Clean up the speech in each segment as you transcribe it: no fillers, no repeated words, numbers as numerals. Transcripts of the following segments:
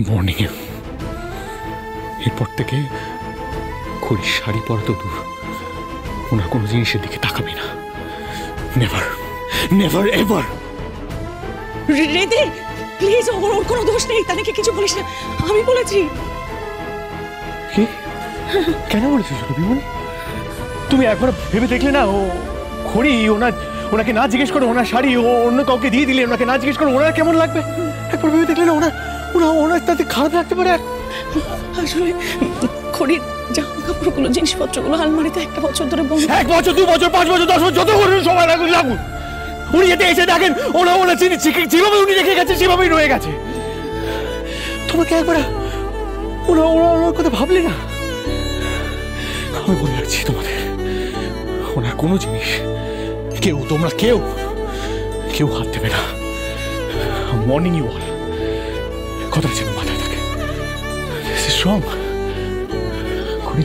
Morning এরপর থেকে খড়ির শাড়ি পরা তো দূর, ওনার কোনো জিনিসের দিকে তাকাবি না। Never never ever. রেদে প্লিজ, ওর কোনো দোষ নেই, তাকে কিছু বলিস না, আমি বলেছি। কি কেন বলেছিস বিমল? তুমি একবার ভেবে দেখলে না, ও খড়ি ওনাকে না জিজ্ঞেস করে ওনার শাড়ি ও অন্য কাউকে দিয়ে দিলে, ওনাকে না জিজ্ঞেস করে ওনার কেমন লাগবে? একবার ভেবে দেখলে না, ওনার তাতে খারাপ লাগতে পারে। আসলে খড়ির জামা কাপড়গুলো, জিনিসপত্রগুলো আলমারিতে 1 বছর ধরে বন্ধ। 1 বছর, 2 বছর, 5 বছর, 10 বছর, যত সময় লাগুক। উনি এতে এসে দেখেন ওনা যেভাবে উনি রেখে গেছে সেভাবেই রয়ে গেছে। তোমাকে একবার ওনার কথা ভাবলে না? আমি বলে রাখছি তোমাদের, ওনার কোনো জিনিস তোমরা কেউ হাত দেবে না। মর্নিং ইউ অল, কথাটা যেন মাথায় থাকে। স্ট্রং কোনো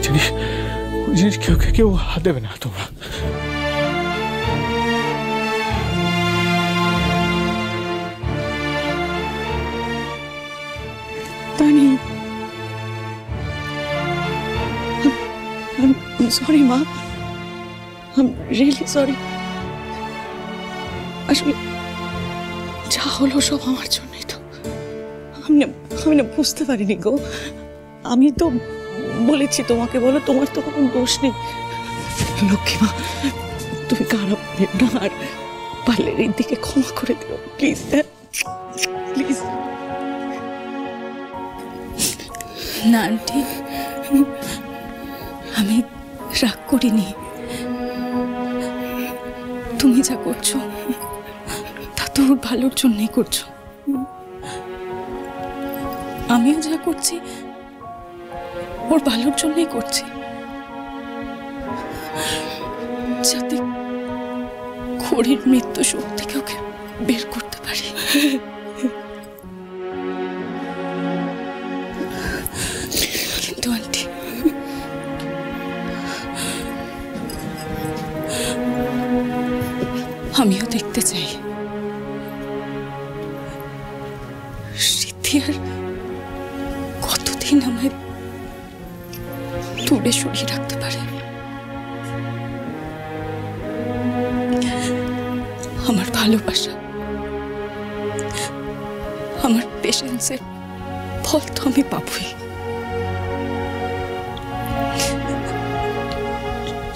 জিনিস কেউ হাত দেবে না তোমরা। I'm sorry, Ma. I'm really sorry. আসলে যা হলো সব আমার জন্যই তো। আমি না বুঝতে পারিনি গো। আমি তো বলেছি তোমাকে, বলো তোমার তো কোনো দোষ নেই। লক্ষ্মী মা, তুমি খারাপ ভেবো না, আর পারলে রিদ্ধিকে ক্ষমা করে দিও প্লিজ, প্লিজ। না আন্টি, আমি রাগ করিনি। তুমি যা করছো তা তো ওর ভালোর জন্যই করছো। আমিও যা করছি ওর ভালোর জন্যই করছি, যাতে খড়ির মৃত্যু শোক থেকে ওকে বের করতে পারি। কিন্তু আন্টি, আমিও দেখতে চাই রিদ্ধি আর কতদিন আমায় দূরে সরিয়ে রাখতে পারে। আমার ভালোবাসা, আমার পেশেন্সের ফল তো আমি পাবই।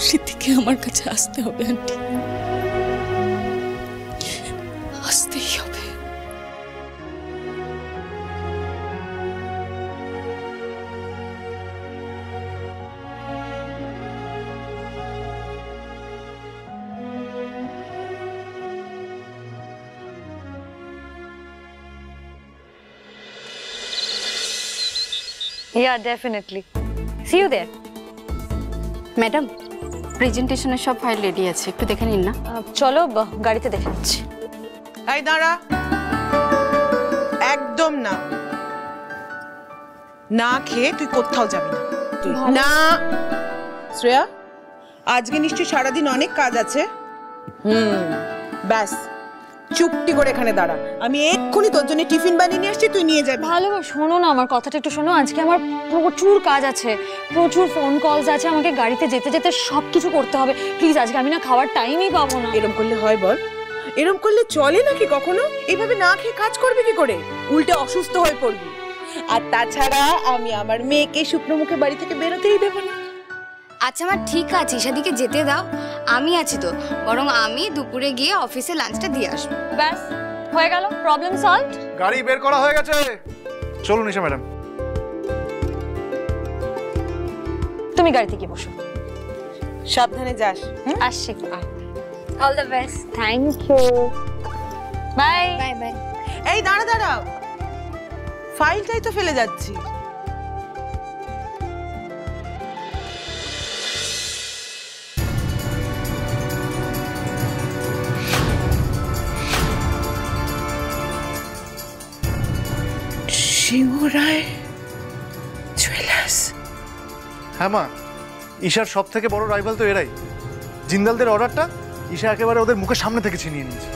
রিদ্ধিকে আমার কাছে আসতে হবে আন্টি, আসতেই হবে। Yeah, definitely. See you there. Madam, প্রেজেন্টেশনের সব ফাইল রেডি আছে, একটু দেখে নিন না। চলো গাড়িতে দেখে নিচ্ছি। এই দাঁড়া, একদম না, না খেয়ে তুই কোথাও যাবি না। না শ্রেয়া, আজকে নিশ্চয়ই সারাদিন অনেক কাজ আছে। ব্যাস চুপটি করে এখানে দাঁড়া, আমি এক্ষুনি তোর জন্য টিফিন বানিয়ে নিয়ে আসছি, তুই নিয়ে যাবি। ভালো, শোনো না আমার কথাটা একটু শোনো। আজকে আমার প্রচুর কাজ আছে, প্রচুর ফোন কলস আছে, আমাকে গাড়িতে যেতে যেতে সবকিছু করতে হবে। প্লিজ আজকে আমি না খাওয়ার টাইমই পাবো না। এরকম করলে হয় বল? এরকম করলে চলে নাকি কখনো? এইভাবে না খেয়ে কাজ করবি কি করে? উল্টে অসুস্থ হয়ে পড়বি। আর তাছাড়া আমি আমার মেয়েকে শুকনো মুখে বাড়ি থেকে বেরোতেই দেবো না। আচ্ছা মা, ঠিক আছে, ঈশাদিকে যেতে দাও, আমি আছি তো। বরং আমি দুপুরে গিয়ে অফিসে লাঞ্চটা দিয়ে আসবো। ব্যাস হয়ে গেল, প্রবলেম সলভড। গাড়ি বের করা হয়ে গেছে, চলুন ঈশা ম্যাডাম। তুমি গাড়িতে গিয়ে বসো। সাবধানে যাস। আসছি। All the best. Thank you. Bye bye bye. এই দাঁড়া দাঁড়া, ফাইলটাই তো ফেলে যাচ্ছি। শিবরায় জুয়েলার্স। হ্যাঁ মা, ঈশার সব থেকে বড় রাইভাল তো এরাই। জিন্দালদের অর্ডারটা ঈশা একেবারে ওদের মুখের সামনে থেকে ছিনিয়ে নিয়েছে।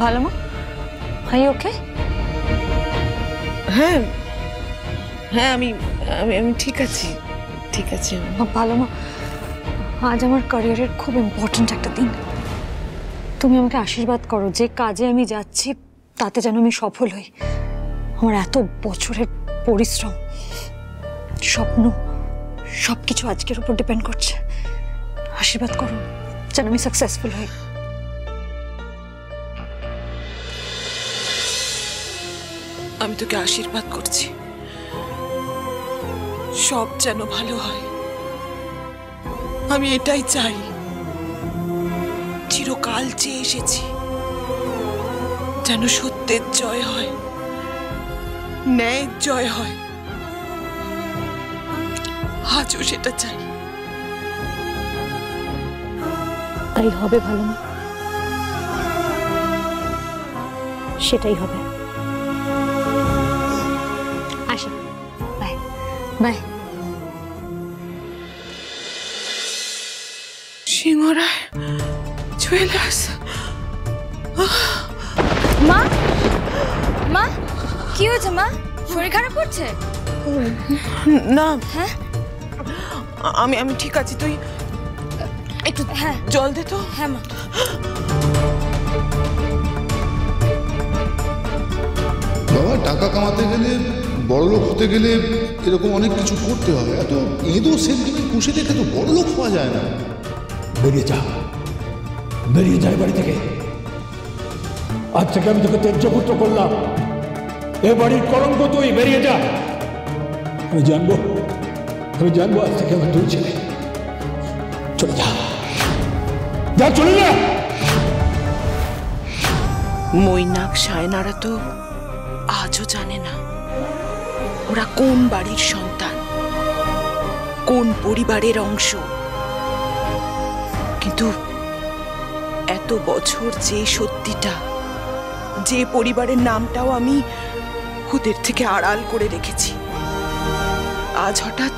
ভালো মা? আই ওকে? হ্যাঁ হ্যাঁ আমি আমি আমি ঠিক আছি, ঠিক আছে। ভালো মা, আজ আমার ক্যারিয়ারের খুব ইম্পর্ট্যান্ট একটা দিন। তুমি আমাকে আশীর্বাদ করো যে কাজে আমি যাচ্ছি তাতে যেন আমি সফল হই। আমার এত বছরের পরিশ্রম, স্বপ্ন সবকিছু আজকের উপর ডিপেন্ড করছে। আশীর্বাদ করো যেন আমি সাকসেসফুল হই। আমি তোকে আশীর্বাদ করছি, সব যেন ভালো হয়। আমি এটাই চাই, চিরকাল চেয়ে এসেছি, যেন সত্যের জয় হয়, ন্যায়ের জয় হয়। আজও সেটা চাই। তাই হবে ভালো মা, সেটাই হবে। আসি, বাই বাই। সিংহরায় জুয়েলার্স। মা, মা কি হয়েছে মা? শরীর খারাপ করছে? না হ্যাঁ আমি আমি ঠিক আছি, তুই একটু হ্যাঁ জল দে তো। হ্যাঁ মা। বাবা, টাকা কামাতে গেলে, বড়লোক হতে গেলে এরকম অনেক কিছু করতে হয়। এত এঁদো সেন্টিমেন্ট খুশি দেখে তো বড়লোক হওয়া যায় না। বেরিয়ে যা, বেরিয়ে যায় বাড়ি থেকে। আজ থেকে আমি তোকে ত্যায্যপুত্র করলাম। এ বাড়ির কলঙ্ক তুই, বেরিয়ে যা। আমি জানবো আজ থেকে আমার দুই ছেলে। চলে যা, যা, চলে যা। মৈনাক সায়নারা তো আজও জানে না ওরা কোন বাড়ির সন্তান, কোন পরিবারের অংশ। কিন্তু এত বছর যে সত্যিটা, যে পরিবারের নামটাও আমি ওদের থেকে আড়াল করে রেখেছি, আজ হঠাৎ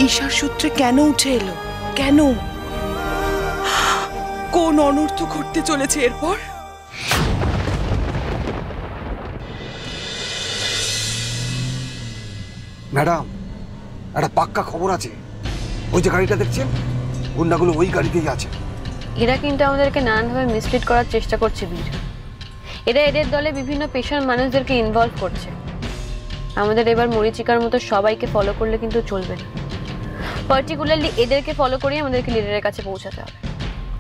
ঈশার সূত্রে কেন উঠে এলো? কেন? কোন অনর্থ ঘটতে চলেছে এরপর? ম্যাডাম, একটা পাক্কা খবর আছে। ওই যে গাড়িটা দেখছেন, গুন্ডাগুলো ওই গাড়িতেই আছে। এরা কিন্তু আমাদেরকে নানানভাবে মিসলিড করার চেষ্টা করছে বীর। এরা এদের দলে বিভিন্ন পেশার মানুষদেরকে ইনভলভ করছে। আমাদের এবার মরিচিকার মতো সবাইকে ফলো করলে কিন্তু চলবে না। পার্টিকুলারলি এদেরকে ফলো করিয়ে আমাদেরকে লিডারের কাছে পৌঁছাতে হবে।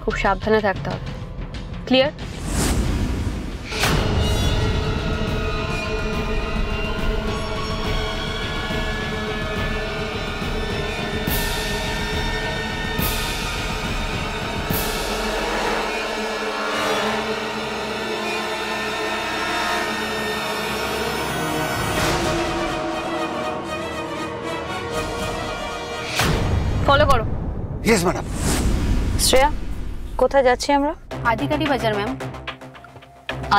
খুব সাবধানে থাকতে হবে। ক্লিয়ার? ফলো করো। Yes madam. শ্রেয়া, কোথায় যাচ্ছি আমরা? আদিকালি বাজার ম্যাম।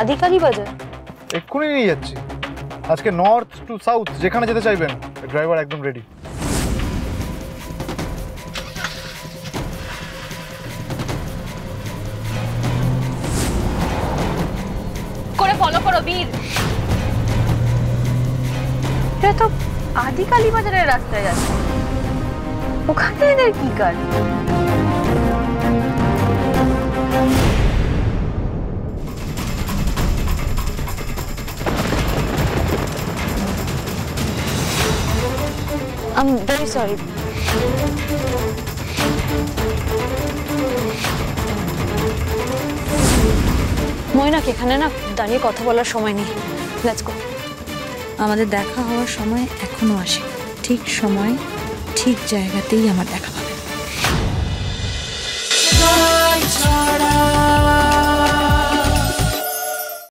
আদিকালি বাজার? এক্ষুনি নিয়ে যাচ্ছি। আজকে নর্থ টু সাউথ যেখানে যেতে চাইবেন, ড্রাইভার একদম রেডি। করে ফলো করো বীর। এটা তো আদিকালি বাজারের রাস্তায় যাচ্ছে। ওখানে এদের কি কাজ? I'm very sorry. ময়নাক, এখানে না দাঁড়িয়ে কথা বলার সময় নেই। Let's go. আমাদের দেখা হওয়ার সময় এখনো আসে। ঠিক সময়, ঠিক জায়গাতেই আমার দেখা পাবে।